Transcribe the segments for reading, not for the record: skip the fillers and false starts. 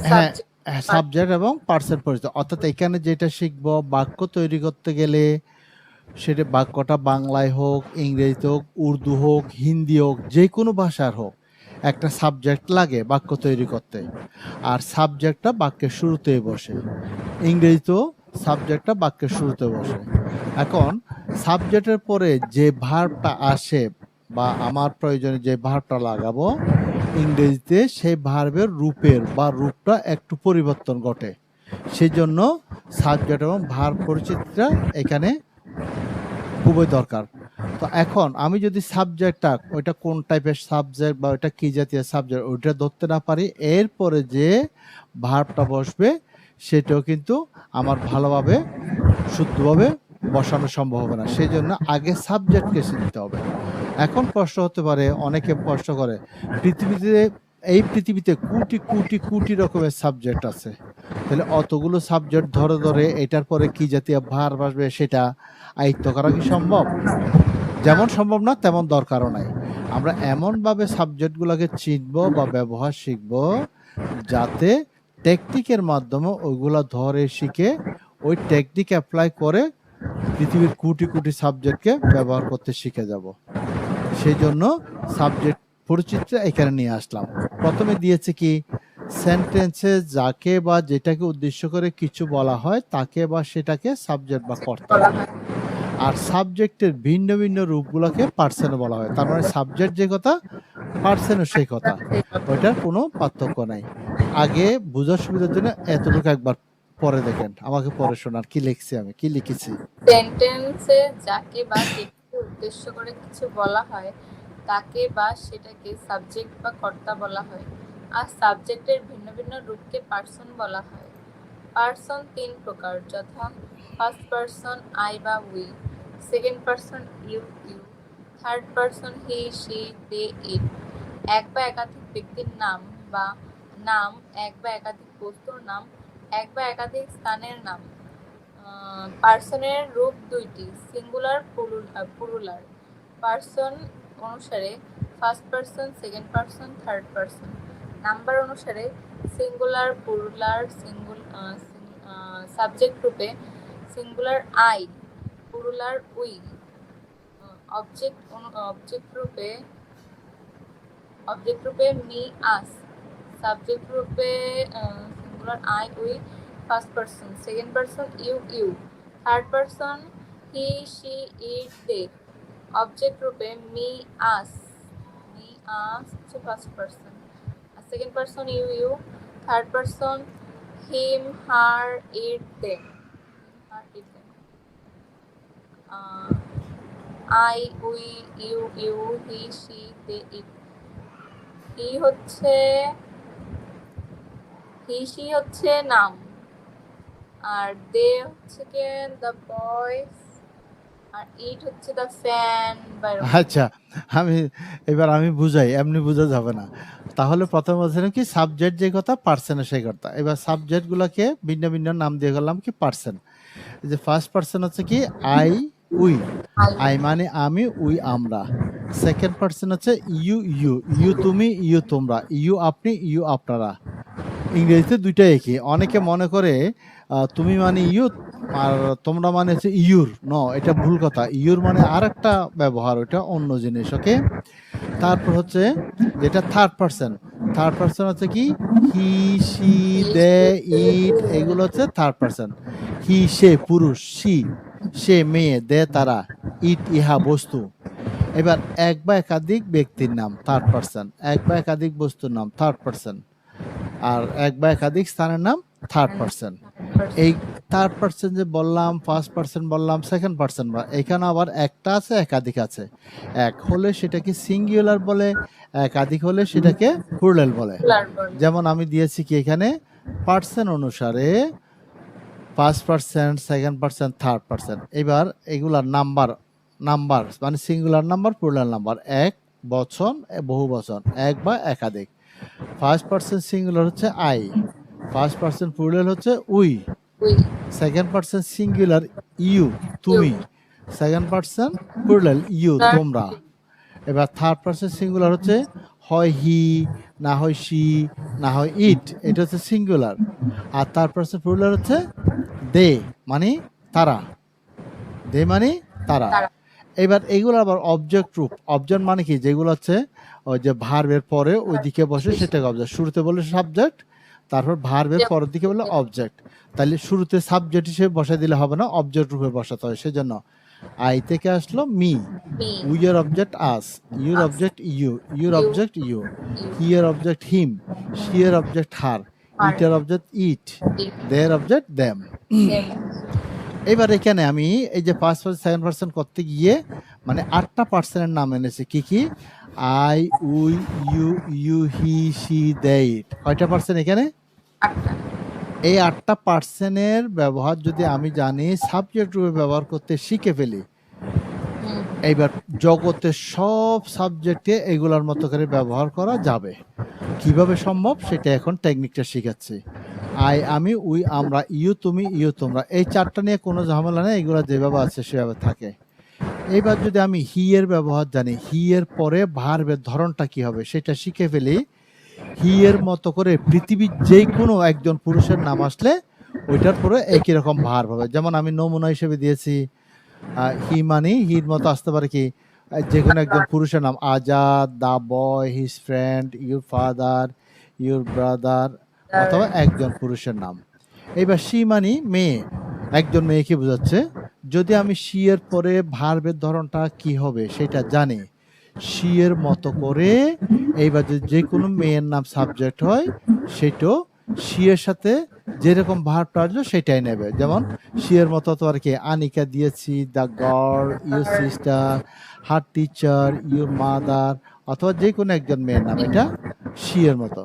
হ্যাঁ, subject subject এবং person পরিচয়। অর্থাৎ এখানে যেটা শিখবো বাক্য তৈরি করতে গেলে সেটা বাক্যটা বাংলায় হোক, ইংরেজিতে হোক, উর্দু হোক, হিন্দি হোক, যেকোনো ভাষার হোক, একটা সাবজেক্ট লাগে বাক্য তৈরি করতে। আর সাবজেক্টটা বাক্যের শুরুতেই বসে। ইংরেজিতেও সাবজেক্টটা বাক্যের শুরুতে বসে। এখন সাবজেক্টের পরে যে ভার্বটা আসে বা আমার প্রয়োজনে যে ভার্বটা লাগাবো, ইংরেজিতে সেই ভার্বের রূপটা একটু পরিবর্তন ঘটে। সেজন্য সাবজেক্ট এবং ভার্ব পরিচিতিটা এখানে খুবই দরকার। তো এখন আমি যদি সাবজেক্টটা ওইটা কোন টাইপের সাবজেক্ট বা ওইটা কি জাতীয় সাবজেক্ট ওইটা ধরতে না পারি, এরপরে যে ভার্বটা বসবে সেটাও কিন্তু আমার ভালোভাবে শুদ্ধভাবে বসানো সম্ভব হবে না। সেজন্য আগে সাবজেক্টকে চিনতে হবে। এখন প্রশ্ন হতে পারে, অনেকে প্রশ্ন করে, এই পৃথিবীতে কোটি রকমের সাবজেক্ট আছে। তাহলে অতগুলো সাবজেক্ট ধরে এটার পরে কি জাতীয় ভার্ব আসবে সেটা আয়ত্ত করা কি সম্ভব? না। যেমন সম্ভব না তেমন দরকারও নাই। আমরা এমনভাবে সাবজেক্টগুলোকে চিনবো বা ব্যবহার শিখবো যাতে টেকনিকের মাধ্যমে ওইগুলা ধরে শিখে ওই টেকনিক অ্যাপ্লাই করে পৃথিবীর কোটি সাবজেক্টকে ব্যবহার করতে শিখে যাব। সেজন্য সাবজেক্ট পরিচিতিটা এখানে নিয়ে আসলাম। প্রথমে দিয়েছে কি, সেন্টেন্সে যাকে বা যেটাকে উদ্দেশ্য করে কিছু বলা হয় তাকে বা সেটাকে সাবজেক্ট বা কর্তা বলা বলে। হয়। আর সাবজেক্টের ভিন্ন রূপগুলোকে পার্সনে বলা হয়। তার মানে সাবজেক্ট যে কথা, পার্সনও সেই কথা। সেই কথা। ওইটার কোনো পার্থক্য নাই। আগে বোঝার সুবিধার জন্য এতটুকু একবার পড়ে দেখেন। আমাকে পড়ে শোনান কি লিখছি আমি, কি লিখেছি। সেন্টেন্সে যাকে বা যেটাকে উদ্দেশ্য করে কিছু বলা হয় তাকে বা সেটাকে সাবজেক্ট বা কর্তা বলা হয়। আর সাবজেক্টের ভিন্ন রূপকে পার্সন বলা হয়। পার্সন ৩ প্রকার, যথা ফার্স্ট পার্সন আই বা we, second person you, third person he, she, they, it. এক বা একাধিক ব্যক্তির নাম বা নাম, এক বা একাধিক বস্তুর নাম, এক বা একাধিক স্থানের নাম। পার্সনের রূপ ২টি, সিঙ্গুলার, প্লুরাল। পার্সন অনুসারে first person, second person, third person. Number অনুসারে সিঙ্গুলার, প্লুরাল, সাবজেক্ট রূপে singular I, plural we. Object রূপে মি, আস। সাবজেক্ট রূপে singular I, we, first person, second person you, third person he, she, it, they. Object রূপে me, us হচ্ছে first person, আর second person you, third person him, her, it, them. I, we, you, he, she, they, it. He হচ্ছে নাম, আর দে হচ্ছে কি the বয়েস, আর ইট হচ্ছে the fan বা এরকম। আচ্ছা, এবার আমি বুঝাই, এমনি বোঝা যাবে না। তাহলে প্রথম বলছিলাম কি সাবজেক্ট যে কথা, পার্সনের সেই কথা। এবার সাবজেক্টগুলোকে ভিন্ন নাম দিয়ে গেলাম কি পার্সন। এই যে ফার্স্ট পার্সন হচ্ছে কি আই, উই। আই মানে আমি, উই আমরা। সেকেন্ড পার্সন হচ্ছে ইউ তুমি, ইউ তোমরা, ইউ আপনি, ইউ আপনারা। ইংরেজিতে ২ টা একই। অনেকে মনে করে তুমি মানে ইউ আর তোমরা মানে হচ্ছে ইউর। এটা ভুল কথা। ইউর মানে আরেকটা ব্যবহার, ওটা অন্য জিনিস। ওকে? তারপর হচ্ছে যেটা থার্ড পারসন। থার্ড পারসন হচ্ছে কি হি, শি, দে, ইট, এগুলো হচ্ছে থার্ড পারসন। হি সে পুরুষ, সে মেয়ে, দে তারা, ইট ইহা বস্তু। এবার এক বা একাধিক ব্যক্তির নাম থার্ড পারসন, এক বা একাধিক বস্তুর নাম থার্ড পারসন, আর এক বা একাধিক স্থানের নাম থার্ড পারসন। এই থার্ড পারসন যে বললাম, ফার্স্ট পারসন বললাম, সেকেন্ড পারসন, এখানে আবার একটা আছে, একাধিক আছে। এক হলে সেটাকে সিঙ্গুলার বলে, একাধিক হলে সেটাকে প্লুরাল বলে। যেমন আমি দিয়েছি কি এখানে পার্সন অনুসারে first person, second person, third person. এবার এগুলার নাম্বার মানে সিঙ্গুলার নাম্বার, প্লুরাল নাম্বার, এক বচন, বহু বচন, এক বা একাধিক। ফার্স্ট পারসন সিঙ্গুলার হচ্ছে আই, ফার্স্ট পারসন প্লুরাল হচ্ছে we, second person singular you তুমি, সেকেন্ড পারসন প্লুরাল ইউ তোমরা। এবার থার্ড পারসন সিঙ্গুলার হচ্ছে হয় হি, না হয় শি, না হয় ইট, এটা হচ্ছে সিঙ্গুলার। আর তারপর হচ্ছে প্লুরাল হচ্ছে দে, মানে তারা, দে মানে তারা। তারা। এবার এগুলো আবার অবজেক্ট রূপ। অবজেক্ট মানে কি, যেগুলো হচ্ছে ওই যে ভার্বের পরে ওইদিকে বসে সেটাকে অবজেক্ট। শুরুতে বলে সাবজেক্ট, তারপর ভার্বের পরের দিকে বলে অবজেক্ট। তাহলে শুরুতে সাবজেক্ট হিসেবে বসাই দিলে হবে না, অবজেক্ট রূপে বসাতে হয়। সেজন্য আই থেকে আসলো মি, মি, উইয়ের অবজেক্ট আস, ইউর আস, অবজেক্ট ইউ, ইউর ইউ, অবজেক্ট ইউ, ইউ, হিয়ার অবজেক্ট হিম, শিয়ের অবজেক্ট হার, আর, ইটের অবজেক্ট ইট, ইট, দেয়ার অবজেক্ট দেম। দেম। এবার এখানে আমি এই যে ফার্স্ট পার্সন সেকেন্ড পার্সন করতে গিয়ে মানে 8টা পার্সনের নাম এনেছি। কি কি? I, we, you, you, he, she, they, it. কয়টা পার্সন এখানে? 8টা। এই 8টা পার্সনের ব্যবহার যদি আমি জানি, সাবজেক্ট রূপে ব্যবহার করতে শিখে ফেলি, হুম, এইবার জগতের সব সাবজেক্টে এগুলোর মতো করে ব্যবহার করা যাবে। কিভাবে সম্ভব সেটা এখন টেকনিকটা শিখাচ্ছি। আই আমি, উই আমরা, ইউ তুমি, ইউ তোমরা, এই 4টা নিয়ে কোনো ঝামেলা নেই, এগুলো যেভাবে আছে সেভাবে থাকে। এইবার যদি আমি হি এর ব্যবহার জানি, হি এর পরে ভার্বের ধরনটা কি হবে সেটা শিখে ফেলি, হি এর মতো করে পৃথিবীর যে কোনো একজন পুরুষের নাম আসলে ওইটার পরে একই রকম ভার্ব হবে। যেমন আমি নমুনা হিসেবে দিয়েছি হি, মানি হির মতো আসতে পারে কি যে কোনো একজন পুরুষের নাম, Azad, the boy, his friend, your father, your brother, অথবা একজন পুরুষের নাম। এইবার শি মানি মেয়ে, একজন মেয়েকে বোঝাচ্ছে। যদি আমি শি এর পরে ভার্বের ধরনটা কি হবে সেটা জানি, শি এর মতো করে এইবার যদি যে কোনো মেয়ের নাম সাবজেক্ট হয় সেটাও শি এর সাথে যেরকম ভার্বটা আসবে সেটাই নেবে। যেমন শি এর মতো তো আর কি, আনিকা দিয়েছি, the girl, your sister, her teacher, your mother, অথবা যে কোনো একজন মেয়ের নাম, এটা শি এর মতো।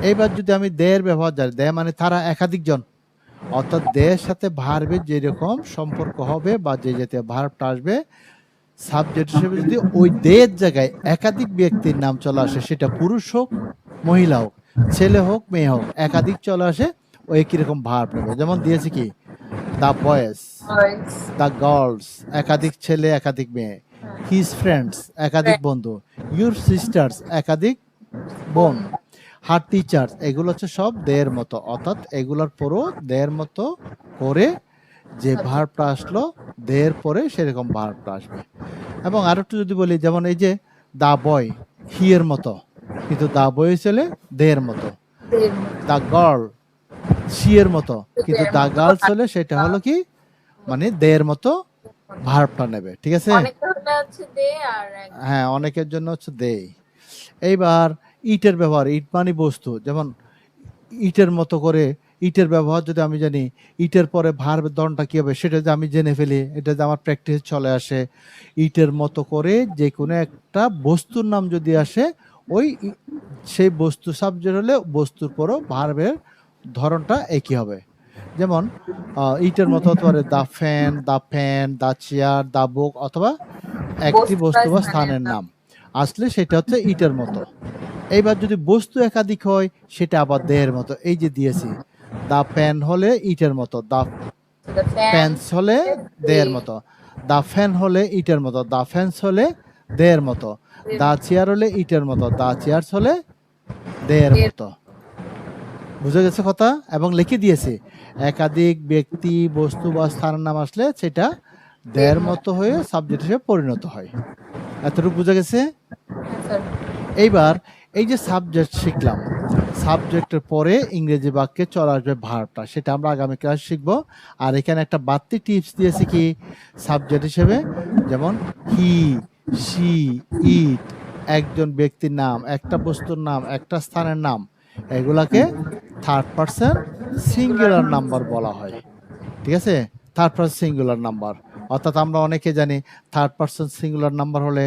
এইবার যদি আমি দেয়ের ব্যবহার জানি, দে মানে তারা, একাধিক জন, অর্থাৎ দেয়ের সাথে ভার্বের যেরকম সম্পর্ক হবে বা যে জাতীয় ভার্বটা আসবে, সাবজেক্ট হিসেবে যদি ওই দেয়ের জায়গায় একাধিক ব্যক্তির নাম চলে আসে, সেটা পুরুষ হোক মহিলা হোক, ছেলে হোক মেয়ে হোক, একাধিক চলে আসে, ও একই রকম ভার্ব নেবে। যেমন দিয়েছি কি, the boys, boys, the girls, একাধিক ছেলে একাধিক মেয়ে, হিজ ফ্রেন্ডস, একাধিক বন্ধু, ইউর সিস্টার্স, একাধিক বোন, হার টিচার্স, এগুলো হচ্ছে সব দেয়ের মতো। অর্থাৎ এগুলোর পরও দেয়ের মতো করে যে ভার্বটা আসলো দেয়ের পরে সেরকম ভার্বটা আসবে। এবং আর একটু যদি বলি, যেমন এই যে দা বয় হি এর মতো, কিন্তু দা বয় চলে দেয়ের মতো। দেম, দা গার্ল সি এর মতো, কিন্তু দেম, দা গার্লস হলে সেটা হলো কি, মানে দেয়ের মতো ভার্বটা নেবে। ঠিক আছে? অনেক ধরনের হচ্ছে দে আর এক। হ্যাঁ, অনেকের জন্য হচ্ছে দে। এইবার ইটের ব্যবহার, ইট মানে বস্তু। যেমন ইটের মতো করে, ইটের ব্যবহার যদি আমি জানি, ইটের পরে ভার্বের ধরনটা কি হবে সেটা যদি আমি জেনে ফেলি, এটা যে আমার প্র্যাকটিস চলে আসে। ইটের মতো করে যে কোনো একটা বস্তুর নাম যদি আসে, ওই সেই বস্তু সাবজেক্ট হলে বস্তুর পরও ভার্বের ধরনটা একই হবে। যেমন ইটের মতো হতে পারে দা ফ্যান, দা প্যান, দা চেয়ার, দা বুক, অথবা একটি বস্তু বা স্থানের নাম আসলে সেটা হচ্ছে ইটের মতো। এইবার যদি বস্তু একাধিক হয় সেটা আবার দেয়ের মতো। এই যে দিয়েছি, দা প্যান হলে ইটের মতো, দা দ্য ফ্যান, প্যান্স হলে দেয়ের মতো, দা ফ্যান হলে ইটের মতো, দা ফ্যান্স হলে দেয়ের মতো, দা চেয়ার হলে ইটের মতো, দা চেয়ার্স হলে দেয়ের মতো। বুঝে গেছে কথা? এবং লিখে দিয়েছি, একাধিক ব্যক্তি, বস্তু বা স্থানের নাম আসলে সেটা দেয়ের মতো হয়ে সাবজেক্ট হিসেবে পরিণত হয়। এতটুকু বুঝে গেছে? এইবার এই যে সাবজেক্ট শিখলাম, সাবজেক্টের পরে ইংরেজি বাক্যে চলে আসবে ভার্বটা, সেটা আমরা আগামী ক্লাস শিখবো। আর এখানে একটা বাড়তি টিপস দিয়েছি কি, সাবজেক্ট হিসেবে, যেমন হি, শি, ইট, একজন ব্যক্তির নাম, একটা বস্তুর নাম, একটা স্থানের নাম, এগুলাকে থার্ড পারসন সিঙ্গুলার নাম্বার বলা হয়। ঠিক আছে? Third person singular number. অর্থাৎ আমরা অনেকে জানি থার্ড পারসন সিঙ্গুলার নাম্বার হলে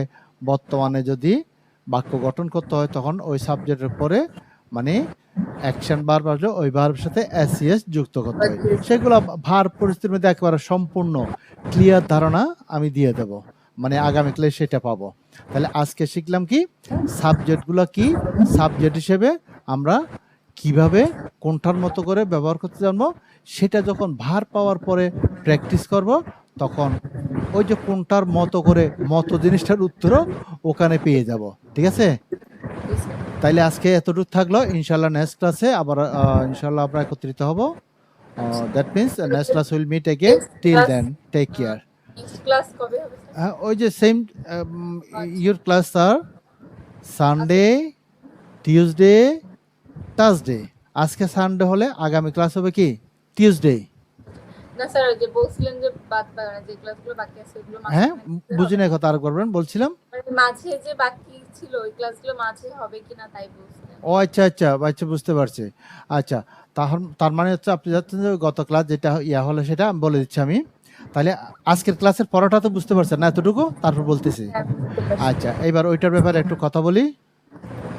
বর্তমানে যদি বাক্য গঠন করতে হয় তখন ওই সাবজেক্টের পরে মানে অ্যাকশন ভার্ব আসবে, ওই ভার্বের সাথে এসইএস যুক্ত করতে হয়। সেগুলো ভার্ব পরিস্থিতির মধ্যে একেবারে সম্পূর্ণ ক্লিয়ার ধারণা আমি দিয়ে দেব, মানে আগামী ক্লাসে সেটা পাবো। তাহলে আজকে শিখলাম কি, সাবজেক্টগুলো কি, সাবজেক্ট হিসেবে আমরা কিভাবে কোনটার মতো করে ব্যবহার করতে জানবো, সেটা যখন ভার পাওয়ার পরে প্র্যাকটিস করব তখন ওই যে কোনটার মতো করে মতো জিনিসটার উত্তরও ওখানে পেয়ে যাব। ঠিক আছে? তাইলে আজকে এতটুকু থাকলো, ইনশাল্লাহ নেক্সট ক্লাসে আবার ইনশাল্লাহ আমরা একত্রিত হব। That means next class will meet again, till then take care. Next class কবে হবে স্যার? ওই যে সেম ইউর ক্লাস আর সানডে, টিউসডে, থার্সডে। আজকে সানডে হলে আগামী ক্লাস হবে কি টিউসডে। না স্যার, ওই যে বলছিলেন যে মানে যে ক্লাসগুলো বাকি আছে ওগুলো হ্যাঁ, মাঝখানে বুঝি না কথা, আর করবেন বলছিলাম। মানে মাঝে যে বাকি ছিল ওই ক্লাসগুলো মাঝে হবে কিনা তাই বলছিলেন। ও আচ্ছা আচ্ছা আচ্ছা, বুঝতে পারছি। আচ্ছা, তার মানে হচ্ছে আপনি যাচ্ছেন যে গত ক্লাস যেটা ইয়া হলো সেটা আমি বলে দিচ্ছি আমি। তাহলে আজকের ক্লাসের পড়াটা তো বুঝতে পারছেন না এতটুকু, তারপর বলতেছি। হ্যাঁ, বুঝতে পারছি। আচ্ছা, এবার ওইটার ব্যাপারে একটু কথা বলি।